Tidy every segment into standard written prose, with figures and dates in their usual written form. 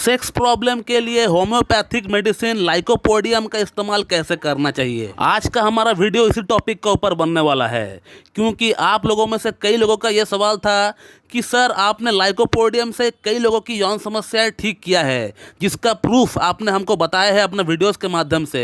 Sex problem के लिए homeopathic medicine lycopodium का इस्तेमाल कैसे करना चाहिए। आज का हमारा वीडियो इसी टॉपिक के ऊपर बनने वाला है, क्योंकि आप लोगों में से कई लोगों का यह सवाल था कि सर आपने लाइकोपोडियम से कई लोगों की यौन समस्याएं ठीक किया है, जिसका प्रूफ आपने हमको बताया है अपने वीडियोस के माध्यम से।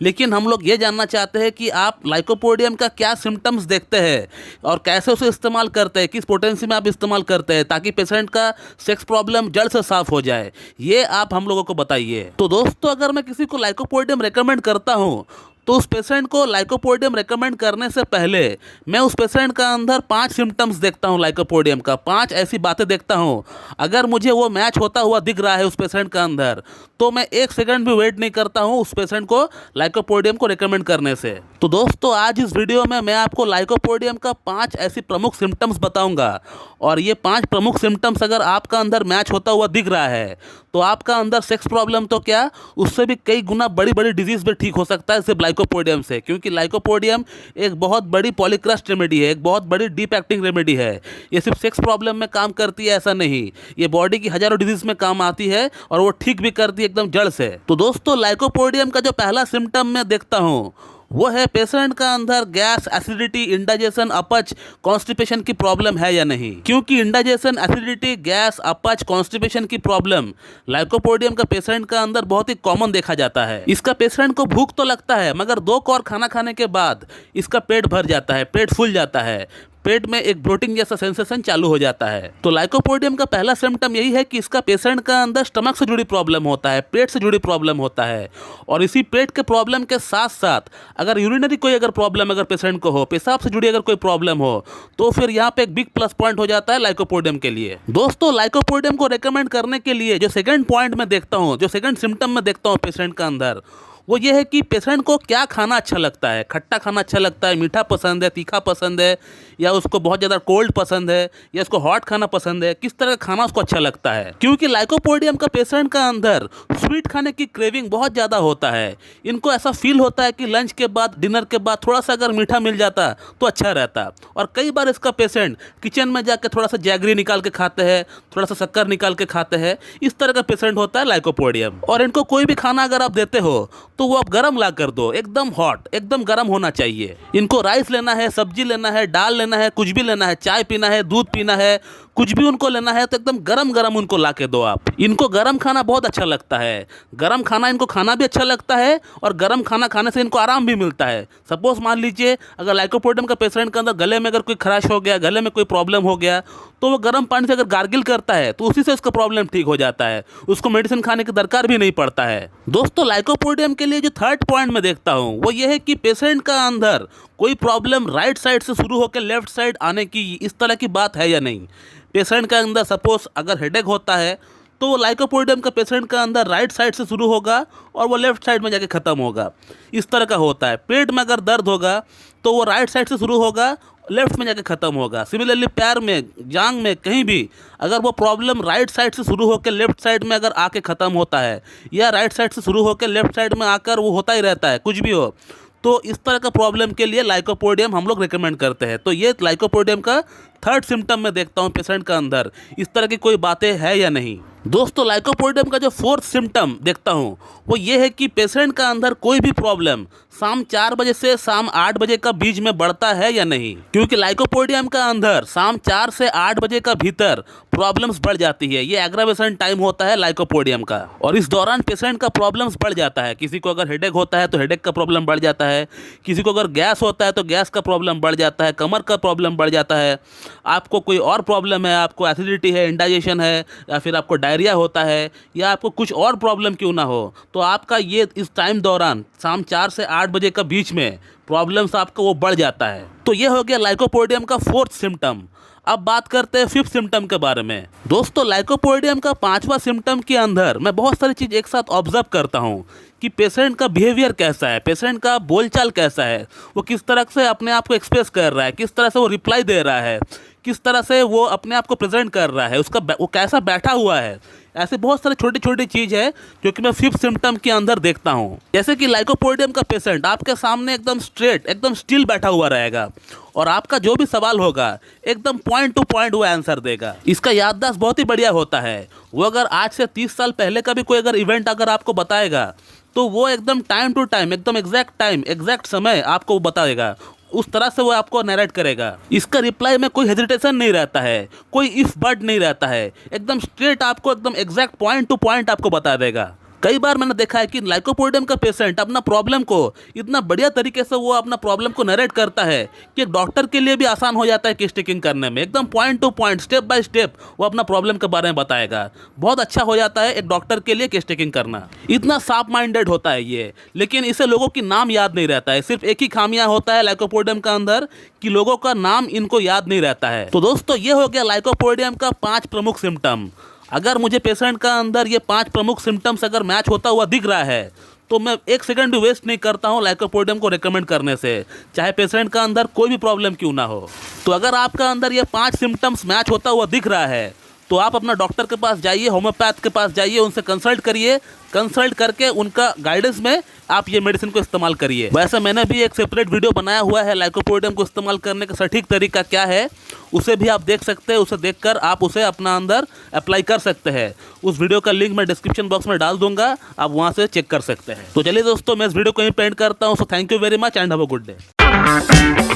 लेकिन हम लोग ये जानना चाहते हैं कि आप लाइकोपोडियम का क्या सिम्टम्स देखते हैं और कैसे उसे इस्तेमाल करते हैं, किस पोटेंसी में आप इस्तेमाल करते हैं, ताकि पेशेंट का सेक्स प्रॉब्लम जड़ से साफ हो जाए। ये आप हम लोगों को बताइए। तो दोस्तों, अगर मैं किसी को लाइकोपोडियम रेकमेंड करता हूँ तो उस पेशेंट को लाइकोपोडियम रेकमेंड करने से पहले मैं उस पेशेंट का अंदर 5 सिम्टम्स देखता हूं, लाइकोपोडियम का 5 ऐसी बातें देखता हूं। अगर मुझे वो मैच होता हुआ दिख रहा है उस पेशेंट का अंदर, तो मैं 1 सेकंड भी वेट नहीं करता हूं उस पेशेंट को लाइकोपोडियम को रेकमेंड करने से। तो दोस्तों, आज इस वीडियो में मैं आपको लाइकोपोडियम का 5 ऐसी प्रमुख सिम्टम्स बताऊंगा, और ये 5 प्रमुख सिम्टम्स अगर आपका अंदर मैच होता हुआ दिख रहा है तो आपका अंदर सेक्स प्रॉब्लम तो क्या, उससे भी कई गुना बड़ी बड़ी डिजीज़ भी ठीक हो सकता है सिर्फ लाइकोपोडियम से। क्योंकि लाइकोपोडियम एक बहुत बड़ी पॉलीक्रस्ट रेमेडी है, एक बहुत बड़ी डीप एक्टिंग रेमेडी है। ये सिर्फ सेक्स प्रॉब्लम में काम करती है ऐसा नहीं, ये बॉडी की हजारों डिजीज़ में काम आती है और वो ठीक भी करती है एकदम जड़ से। तो दोस्तों, लाइकोपोडियम का जो पहला सिम्टम मैं देखता हूँ वो है पेशेंट का अंदर गैस, एसिडिटी, इंडाइजेशन, अपच, कॉन्स्टिपेशन की प्रॉब्लम है या नहीं। क्योंकि इंडाइजेशन, एसिडिटी, गैस, अपच, कॉन्स्टिपेशन की प्रॉब्लम लाइकोपोडियम का पेशेंट का अंदर बहुत ही कॉमन देखा जाता है। इसका पेशेंट को भूख तो लगता है, मगर 2 कौर खाना खाने के बाद इसका पेट भर जाता है, पेट फूल जाता है, पेट में एक ब्लोटिंग जैसा सेंसेशन चालू हो जाता है। तो लाइकोपोडियम का पहला सिम्टम यही है कि इसका पेशेंट का अंदर स्टमक से जुड़ी प्रॉब्लम होता है, पेट से जुड़ी प्रॉब्लम होता है। और इसी पेट के प्रॉब्लम के साथ साथ अगर यूरिनरी कोई अगर प्रॉब्लम अगर पेशेंट को हो, पेशाब से जुड़ी अगर कोई प्रॉब्लम हो, तो फिर यहाँ पे एक बिग प्लस पॉइंट हो जाता है लाइकोपोडियम के लिए। दोस्तों, लाइकोपोडियम को रेकमेंड करने के लिए जो सेकंड पॉइंट में देखता हूँ, जो सेकंड सिम्टम में देखता हूँ पेशेंट का अंदर, वो ये है कि पेशेंट को क्या खाना अच्छा लगता है। खट्टा खाना अच्छा लगता है, मीठा पसंद है, तीखा पसंद है, या उसको बहुत ज़्यादा कोल्ड पसंद है, या उसको हॉट खाना पसंद है, किस तरह का खाना उसको अच्छा लगता है। क्योंकि लाइकोपोडियम का पेशेंट का अंदर स्वीट खाने की क्रेविंग बहुत ज़्यादा होता है। इनको ऐसा फील होता है कि लंच के बाद, डिनर के बाद थोड़ा सा अगर मीठा मिल जाता तो अच्छा रहता। और कई बार इसका पेशेंट किचन में जाकर थोड़ा सा जैगरी निकाल के खाते हैं, थोड़ा सा शक्कर निकाल के खाते हैं। इस तरह का पेशेंट होता है लाइकोपोडियम। और इनको कोई भी खाना अगर आप देते हो तो वो आप गरम ला कर दो, एकदम हॉट, एकदम गरम होना चाहिए। इनको राइस लेना है, सब्जी लेना है, दाल लेना है, कुछ भी लेना है, चाय पीना है, दूध पीना है, कुछ भी उनको लेना है तो एकदम गरम गरम उनको ला के दो आप। इनको गरम खाना बहुत अच्छा लगता है, गरम खाना इनको खाना भी अच्छा लगता है, और गरम खाना खाने से इनको आराम भी मिलता है। सपोज मान लीजिए अगर लाइकोपोडियम का पेशेंट के अंदर गले में अगर कोई खराश हो गया, गले में कोई प्रॉब्लम हो गया, तो वो गर्म पानी से अगर गार्गिल करता है तो उसी से उसका प्रॉब्लम ठीक हो जाता है, उसको मेडिसिन खाने की दरकार भी नहीं पड़ता है। दोस्तों, लाइकोपोडियम के लिए जो थर्ड पॉइंट मैं देखता हूँ वो ये है कि पेशेंट का अंदर कोई प्रॉब्लम राइट साइड से शुरू होकर लेफ्ट साइड आने की, इस तरह की बात है या नहीं। पेशेंट का अंदर सपोज अगर हेडेक होता है तो वो लाइकोपोडियम का पेशेंट का अंदर राइट साइड से शुरू होगा और वो लेफ्ट साइड में जाके ख़त्म होगा, इस तरह का होता है। पेट में अगर दर्द होगा तो वो राइट साइड से शुरू होगा, लेफ्ट में जाके ख़त्म होगा। सिमिलरली पैर में, जांग में, कहीं भी अगर वो प्रॉब्लम राइट साइड से शुरू होकर लेफ्ट साइड में अगर आके ख़त्म होता है, या राइट साइड से शुरू होकर लेफ्ट साइड में आकर वो होता ही रहता है, कुछ भी हो, तो इस तरह का प्रॉब्लम के लिए लाइकोपोडियम हम लोग रेकमेंड करते हैं। तो ये लाइकोपोडियम का थर्ड सिम्टम में देखता हूँ पेशेंट का अंदर इस तरह की कोई बातें है या नहीं। दोस्तों, लाइकोपोडियम का जो फोर्थ सिम्टम देखता हूँ वो ये है कि पेशेंट का अंदर कोई भी प्रॉब्लम शाम 4 बजे से शाम 8 बजे का बीच में बढ़ता है या नहीं। क्योंकि लाइकोपोडियम का अंदर शाम 4 से 8 बजे का भीतर प्रॉब्लम्स बढ़ जाती है। ये एग्रावेशन टाइम होता है लाइकोपोडियम का, और इस दौरान पेशेंट का प्रॉब्लम्स बढ़ जाता है। किसी को अगर हेडेक होता है तो हेडेक का प्रॉब्लम बढ़ जाता है, किसी को अगर गैस होता है तो गैस का प्रॉब्लम बढ़ जाता है, कमर का प्रॉब्लम बढ़ जाता है, आपको कोई और प्रॉब्लम है, आपको एसिडिटी है, इंडाइजेशन है, या फिर आपको डायरिया होता है, या आपको कुछ और प्रॉब्लम क्यों ना हो, तो आपका ये इस टाइम दौरान शाम 4 से 8 बजे का बीच में प्रॉब्लम्स आपका वो बढ़ जाता है। तो ये हो गया लाइकोपोडियम का फोर्थ सिम्टम। अब बात करते हैं फिफ्थ सिम्टम के बारे में। दोस्तों, लाइकोपोडियम का 5वां सिम्टम के अंदर मैं बहुत सारी चीज़ एक साथ ऑब्जर्व करता हूँ कि पेशेंट का बिहेवियर कैसा है, पेशेंट का बोलचाल कैसा है, वो किस तरह से अपने आप को एक्सप्रेस कर रहा है, किस तरह से वो रिप्लाई दे रहा है, किस तरह से वो अपने आप को प्रेजेंट कर रहा है, वो कैसा बैठा हुआ है। ऐसे बहुत सारे छोटी छोटी चीज़ है जो कि मैं 5th सिम्टम के अंदर देखता हूँ। जैसे कि लाइकोपोडियम का पेशेंट आपके सामने एकदम स्ट्रेट, एकदम स्टिल बैठा हुआ रहेगा और आपका जो भी सवाल होगा एकदम पॉइंट टू पॉइंट वो आंसर देगा। इसका याददाश्त बहुत ही बढ़िया होता है। वो अगर आज से 30 साल पहले का भी कोई अगर इवेंट अगर आपको बताएगा तो वो एकदम टाइम टू टाइम, एकदम एग्जैक्ट समय आपको बताएगा। उस तरह से वो आपको नैरेट करेगा। इसका रिप्लाई में कोई हेजिटेशन नहीं रहता है, कोई इफ बट नहीं रहता है, एकदम स्ट्रेट आपको एकदम एग्जैक्ट पॉइंट टू पॉइंट आपको बता देगा। कई बार मैंने देखा है कि लाइकोपोडियम का पेशेंट अपना प्रॉब्लम को इतना बढ़िया तरीके से वो अपना प्रॉब्लम को नरेट करता है कि एक डॉक्टर के लिए भी आसान हो जाता है केस टेकिंग करने में। एकदम point two point, step by step वो अपना प्रॉब्लम के बारे में बताएगा। बहुत अच्छा हो जाता है एक डॉक्टर के लिए केस टेकिंग करना। इतना शार्प माइंडेड होता है ये, लेकिन इसे लोगों की नाम याद नहीं रहता है। सिर्फ एक ही खामियां होता है लाइकोपोडियम का अंदर कि लोगों का नाम इनको याद नहीं रहता है। तो दोस्तों, ये हो गया लाइकोपोडियम का 5 प्रमुख सिम्टम। अगर मुझे पेशेंट का अंदर ये 5 प्रमुख सिम्टम्स अगर मैच होता हुआ दिख रहा है तो मैं 1 सेकंड भी वेस्ट नहीं करता हूँ लाइकोपोडियम को रेकमेंड करने से, चाहे पेशेंट का अंदर कोई भी प्रॉब्लम क्यों ना हो। तो अगर आपका अंदर ये 5 सिम्टम्स मैच होता हुआ दिख रहा है तो आप अपना डॉक्टर के पास जाइए, होम्योपैथ के पास जाइए, उनसे कंसल्ट करिए। कंसल्ट करके उनका गाइडेंस में आप ये मेडिसिन को इस्तेमाल करिए। वैसे मैंने भी एक सेपरेट वीडियो बनाया हुआ है लाइकोपोडियम को इस्तेमाल करने का सटीक तरीका क्या है, उसे भी आप देख सकते हैं। उसे देखकर आप उसे अपना अंदर अप्लाई कर सकते हैं। उस वीडियो का लिंक मैं डिस्क्रिप्शन बॉक्स में डाल दूंगा, आप वहाँ से चेक कर सकते हैं। तो चलिए दोस्तों, मैं इस वीडियो को यहीं पे एंड करता हूँ। So thank you very much and have a good day.